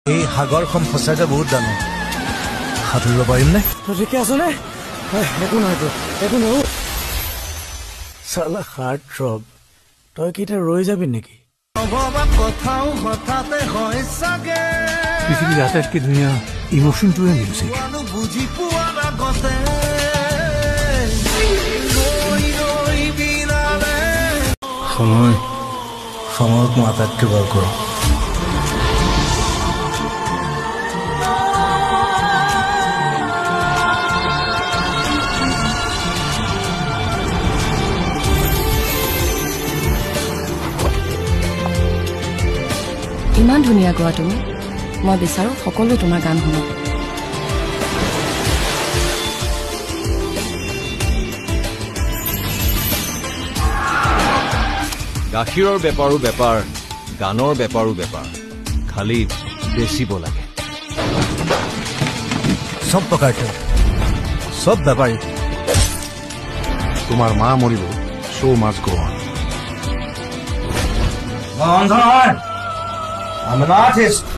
এই সাগৰখন সঁচাকে বহুত ডাঙৰ সাঁতুৰিব পাৰিম নে ঠিকে আছ নে একো নহয়তো একো নহব চালা হাৰ্ট থ্ৰব তই কি এতিয়া ৰৈ যাবি নেকি কথাও হঠাতে হয় চাগে পৃথিৱীৰ আটাইতকৈ ধুনীয়া ইমোশ্যনটোৱে মিউজিক বুজি পোৱাৰ আগতে সময়ক মই আটাইতকৈ ভাল কৰোঁ ইমান ধুনীয়া গোৱা তুমি মই বিচাৰো সকলো তোমাৰ গান শুনক গাখীৰৰ বেপাৰো বেপাৰ গানৰ বেপাৰো বেপাৰ খালি বেচিব লাগে সব প্ৰকাৰতে সব বেপাৰী তোমাৰ মা মৰিব show must go on. I'm an artist.